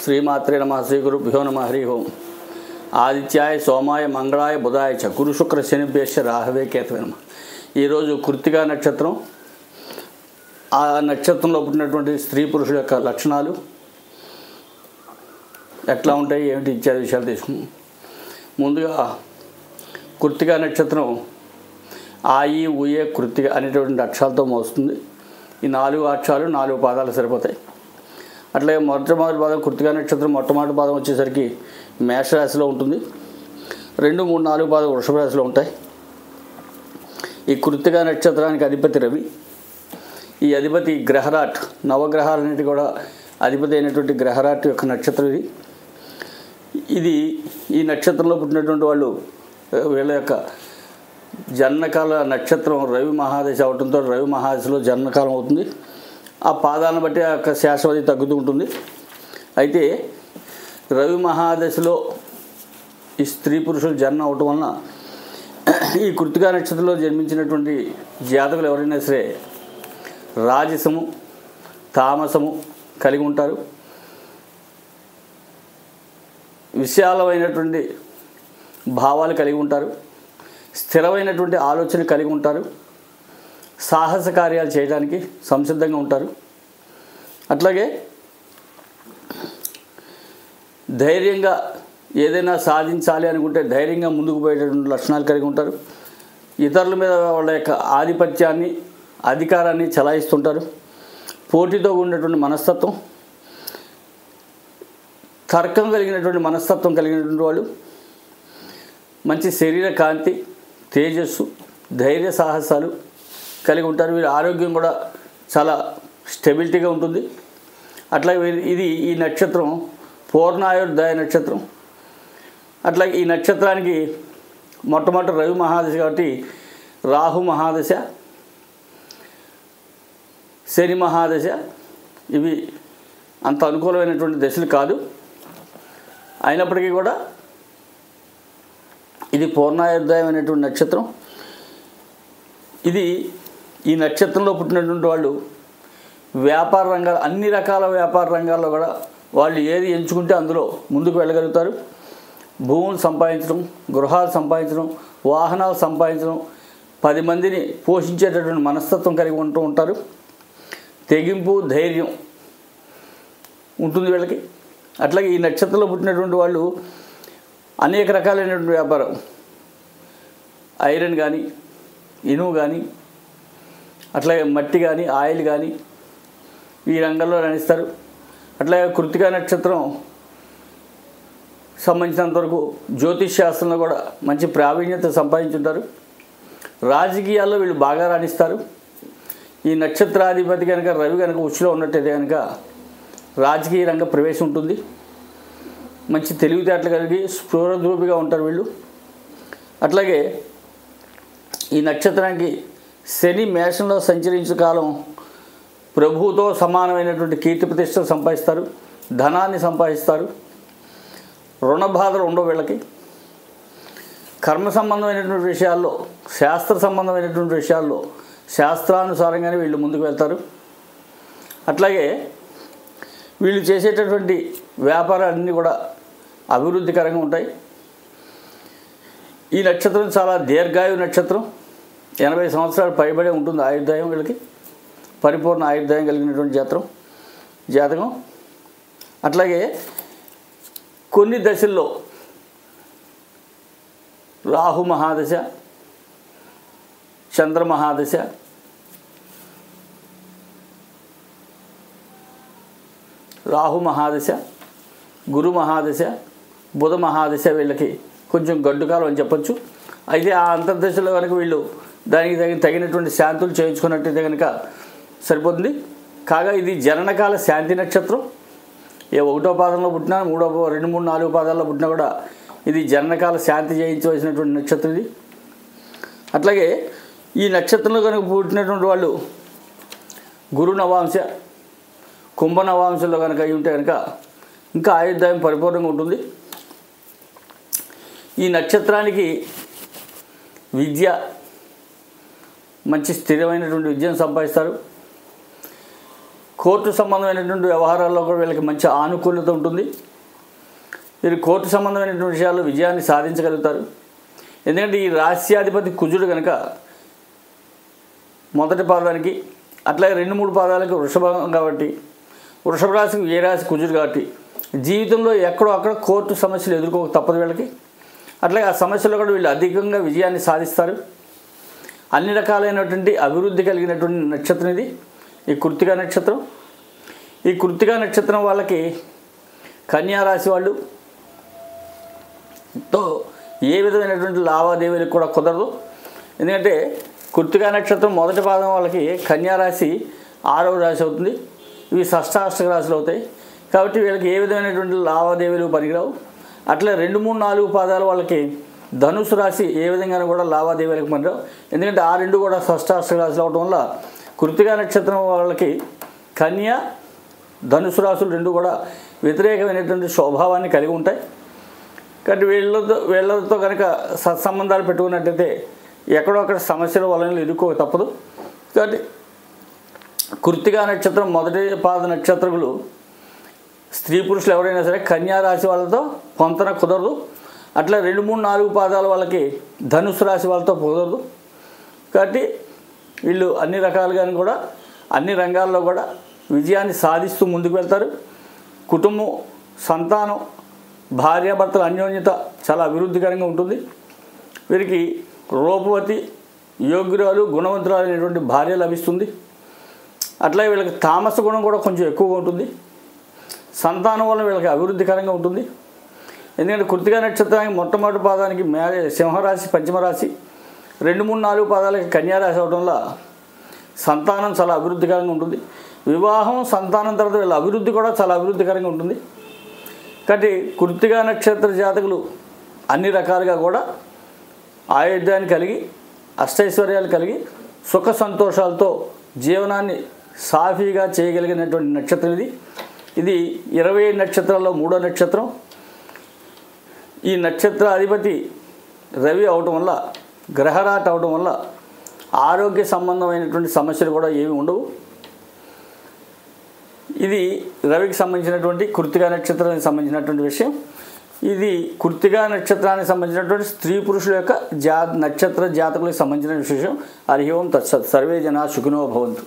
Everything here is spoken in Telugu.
శ్రీమాత్రే నమః శ్రీ గురుభ్యో నమః హరి ఓం. ఆదిత్యాయ సోమాయ మంగళాయ బుధాయ చ గురు శుక్ర శనిభ్యశ్చ రాహవే కేతవే నమః. ఈరోజు కృత్తికా నక్షత్రం. ఆ నక్షత్రంలో పుట్టినటువంటి స్త్రీ పురుషుల యొక్క లక్షణాలు ఎట్లా ఉంటాయి ఏమిటి ఇత్యాది విషయాలు తీసుకున్నాం. ముందుగా కృత్తికా నక్షత్రం ఆయి ఊయే కృత్తిక అనేటువంటి అక్షరాలతో మోస్తుంది. ఈ 4 అక్షరాలు 4 పాదాలు సరిపోతాయి. అట్లాగే మొట్టమొదటి పాదం కృత్తికా నక్షత్రం మొట్టమొదటి పాదం వచ్చేసరికి మేషరాశిలో ఉంటుంది. 2, 3, 4 పాదం వృషభ రాశిలో ఉంటాయి. ఈ కృత్తికా నక్షత్రానికి అధిపతి రవి. ఈ అధిపతి గ్రహరాట్, నవగ్రహాలన్నిటి కూడా అధిపతి అయినటువంటి గ్రహరాట్ యొక్క నక్షత్రం ఇది. ఈ నక్షత్రంలో పుట్టినటువంటి వాళ్ళు వీళ్ళ యొక్క జన్మకాల నక్షత్రం రవి మహాదశ అవడంతో రవి మహాదశలో జన్మకాలం అవుతుంది. ఆ పాదాలను బట్టి ఆ యొక్క శాశ్వతి తగ్గుతూ ఉంటుంది. అయితే రవి మహాదశలో ఈ స్త్రీ పురుషులు జన్మ అవటం వలన ఈ కృత్తికా నక్షత్రంలో జన్మించినటువంటి జాతకులు ఎవరైనా సరే రాజసము తామసము కలిగి ఉంటారు. విశాలమైనటువంటి భావాలు కలిగి ఉంటారు. స్థిరమైనటువంటి ఆలోచన కలిగి ఉంటారు. సాహస కార్యాలు చేయడానికి సంసిద్ధంగా ఉంటారు. అట్లాగే ధైర్యంగా ఏదైనా సాధించాలి అనుకుంటే ధైర్యంగా ముందుకు పోయేటటువంటి లక్షణాలు కలిగి ఉంటారు. ఇతరుల మీద వాళ్ళ యొక్క ఆధిపత్యాన్ని అధికారాన్ని చలాయిస్తుంటారు. పోటీతో ఉన్నటువంటి మనస్తత్వం, తర్కం కలిగినటువంటి మనస్తత్వం కలిగినటువంటి వాళ్ళు మంచి శరీర కాంతి, తేజస్సు, ధైర్య సాహసాలు కలిగి ఉంటారు. వీరి ఆరోగ్యం కూడా చాలా స్టెబిలిటీగా ఉంటుంది. అట్లాగే ఇది ఈ నక్షత్రం పూర్ణాయుర్దాయ నక్షత్రం. అట్లాగే ఈ నక్షత్రానికి మొట్టమొదటి రవి మహాదశ కాబట్టి రాహు మహాదశ, శని మహాదశ ఇవి అంత అనుకూలమైనటువంటి దశలు కాదు. అయినప్పటికీ కూడా ఇది పూర్ణాయుర్దాయం అనేటువంటి నక్షత్రం. ఇది ఈ నక్షత్రంలో పుట్టినటువంటి వాళ్ళు వ్యాపార రంగాలు, అన్ని రకాల వ్యాపార రంగాల్లో కూడా వాళ్ళు ఏది ఎంచుకుంటే అందులో ముందుకు వెళ్ళగలుగుతారు. భూములు సంపాదించడం, గృహాలు సంపాదించడం, వాహనాలు సంపాదించడం, 10 మందిని పోషించేటటువంటి మనస్తత్వం కలిగి ఉంటూ ఉంటారు. తెగింపు, ధైర్యం ఉంటుంది వీళ్ళకి. అట్లాగే ఈ నక్షత్రంలో పుట్టినటువంటి వాళ్ళు అనేక రకాలైనటువంటి వ్యాపారం, ఐరన్ కానీ, ఇనుము కానీ, అట్లాగే మట్టి కానీ, ఆయిల్ కానీ ఈ రంగంలో రాణిస్తారు. అట్లాగే కృత్తికా నక్షత్రం సంబంధించినంతవరకు జ్యోతిష్ శాస్త్రంలో కూడా మంచి ప్రావీణ్యత సంపాదించుంటారు. రాజకీయాల్లో వీళ్ళు బాగా రాణిస్తారు. ఈ నక్షత్రాధిపతి కనుక రవి కనుక ఉచ్చులో ఉన్నట్టయితే కనుక రాజకీయ రంగ ప్రవేశం ఉంటుంది. మంచి తెలివితేటలు కలిగి స్ఫూర్తిగా ఉంటారు వీళ్ళు. అట్లాగే ఈ నక్షత్రానికి శని మేషంలో సంచరించే కాలం ప్రభువుతో సమానమైనటువంటి కీర్తి ప్రతిష్టలు సంపాదిస్తారు, ధనాన్ని సంపాదిస్తారు. రుణ బాధలు ఉండవు వీళ్ళకి. కర్మ సంబంధమైనటువంటి విషయాల్లో, శాస్త్ర సంబంధమైనటువంటి విషయాల్లో శాస్త్రానుసారంగానే వీళ్ళు ముందుకు వెళ్తారు. అట్లాగే వీళ్ళు చేసేటటువంటి వ్యాపారాలన్నీ కూడా అభివృద్ధికరంగా ఉంటాయి. ఈ నక్షత్రం చాలా దీర్ఘాయు నక్షత్రం. 80 సంవత్సరాలు పైబడే ఉంటుంది ఆయుర్దాయం వీళ్ళకి. పరిపూర్ణ ఆయుర్దాయం కలిగినటువంటి జాతకం. అట్లాగే కొన్ని దశల్లో రాహు మహాదశ, చంద్ర మహాదశ, రాహు మహాదశ, గురు మహాదశ, బుధ మహాదశ వీళ్ళకి కొంచెం గడ్డుకాలం అని చెప్పచ్చు. అయితే ఆ అంతర్దశలో కనుక వీళ్ళు దానికి తగినటువంటి శాంతులు చేయించుకున్నట్టయితే కనుక సరిపోతుంది. కాగా ఇది జననకాల శాంతి నక్షత్రం. 1వ పాదంలో పుట్టినా, 2, 3, 4 పాదాల్లో పుట్టినా కూడా ఇది జననకాల శాంతి చేయించవలసినటువంటి నక్షత్రం ఇది. అట్లాగే ఈ నక్షత్రంలో కనుక పుట్టినటువంటి వాళ్ళు గురు నవాంశ, కుంభ నవాంశంలో కనుక అయి ఉంటే కనుక ఇంకా ఆయుర్దాయం పరిపూర్ణంగా ఉంటుంది. ఈ నక్షత్రానికి విద్య, మంచి స్థిరమైనటువంటి విద్యను సంపాదిస్తారు. కోర్టు సంబంధమైనటువంటి వ్యవహారాల్లో కూడా వీళ్ళకి మంచి ఆనుకూలత ఉంటుంది. వీరు కోర్టు సంబంధమైనటువంటి విషయాల్లో విజయాన్ని సాధించగలుగుతారు. ఎందుకంటే ఈ రాశ్యాధిపతి కుజుడు కనుక మొదటి పాదానికి అట్లాగే 2-3 పాదాలకు వృషభం కాబట్టి, వృషభ రాశికి ఏ రాశి కుజుడు కాబట్టి జీవితంలో ఎక్కడో అక్కడ కోర్టు సమస్యలు ఎదుర్కోక తప్పదు వీళ్ళకి. అట్లాగే ఆ సమస్యలో కూడా వీళ్ళు అధికంగా విజయాన్ని సాధిస్తారు. అన్ని రకాలైనటువంటి అభివృద్ధి కలిగినటువంటి నక్షత్రం ఇది ఈ కృత్తికా నక్షత్రం. ఈ కృత్తికా నక్షత్రం వాళ్ళకి కన్యా రాశి వాళ్ళతో ఏ విధమైనటువంటి లావాదేవీలకు కూడా కుదరదు. ఎందుకంటే కృత్తికా నక్షత్రం మొదటి పాదం వాళ్ళకి కన్యా రాశి 6వ రాశి అవుతుంది. ఇవి షష్టాష్టక రాశులు అవుతాయి. కాబట్టి వీళ్ళకి ఏ విధమైనటువంటి లావాదేవీలు పనికిరావు. అట్లా 2, 3, 4 పాదాలు వాళ్ళకి ధనుసు రాశి ఏ విధంగానూ కూడా లావాదేవీలకు పనిరావు. ఎందుకంటే ఆ 2 కూడా షష్టాష్టక రాశులు అవడం వల్ల కృత్తికా నక్షత్రం వాళ్ళకి కన్య ధనుసు రాశులు 2 కూడా వ్యతిరేకమైనటువంటి స్వభావాన్ని కలిగి ఉంటాయి. కాబట్టి వీళ్ళతో కనుక సత్సంబంధాలు పెట్టుకున్నట్టయితే ఎక్కడో అక్కడ సమస్యల వలన ఎదుర్కోక తప్పదు. కాబట్టి కృత్తికా నక్షత్రం మొదటి పాద నక్షత్రకులు స్త్రీ పురుషులు ఎవరైనా సరే కన్యా రాశి వాళ్ళతో పొంతన కుదరదు. అట్లా 2, 3, 4 పాదాల వాళ్ళకి ధనుసు రాశి వాళ్ళతో కుదరదు. కాబట్టి వీళ్ళు అన్ని రకాలుగాను కూడా అన్ని రంగాల్లో కూడా విజయాన్ని సాధిస్తూ ముందుకు వెళ్తారు. కుటుంబం, సంతానం, భార్యాభర్తల అన్యోన్యత చాలా అభివృద్ధికరంగా ఉంటుంది. వీరికి రూపవతి, యోగ్యురాలు, గుణవంతురాలు అనేటువంటి భార్య లభిస్తుంది. అట్లాగే వీళ్ళకి తామస గుణం కూడా కొంచెం ఎక్కువగా ఉంటుంది. సంతానం వల్ల వీళ్ళకి అభివృద్ధికరంగా ఉంటుంది. ఎందుకంటే కృత్తికా నక్షత్రానికి మొట్టమొదటి పాదానికి సింహరాశి పంచమరాశి, 2, 3, 4 పాదాలకి కన్యారాశి అవడం వల్ల సంతానం చాలా అభివృద్ధికరంగా ఉంటుంది. వివాహం, సంతానం తర్వాత వీళ్ళ అభివృద్ధి కూడా చాలా అభివృద్ధికరంగా ఉంటుంది. కాబట్టి కృత్తికా నక్షత్ర జాతకులు అన్ని రకాలుగా కూడా ఆయుర్దాన్ని కలిగి అష్టైశ్వర్యాలు కలిగి సుఖ సంతోషాలతో జీవనాన్ని సాఫీగా చేయగలిగినటువంటి నక్షత్రం ఇది. ఇది 27 నక్షత్రాల్లో 3వ నక్షత్రం. ఈ నక్షత్ర అధిపతి రవి అవటం వల్ల, గ్రహరాట అవటం వల్ల ఆరోగ్య సంబంధమైనటువంటి సమస్యలు కూడా ఏమి ఉండవు. ఇది రవికి సంబంధించినటువంటి కృత్తికా నక్షత్రానికి సంబంధించినటువంటి విషయం. ఇది కృత్తికా నక్షత్రానికి సంబంధించినటువంటి స్త్రీ పురుషుల యొక్క నక్షత్ర జాతకులకు సంబంధించిన విషయం. హరి ఓం తత్సత్. సర్వే జనా సుఖినో భవంతు.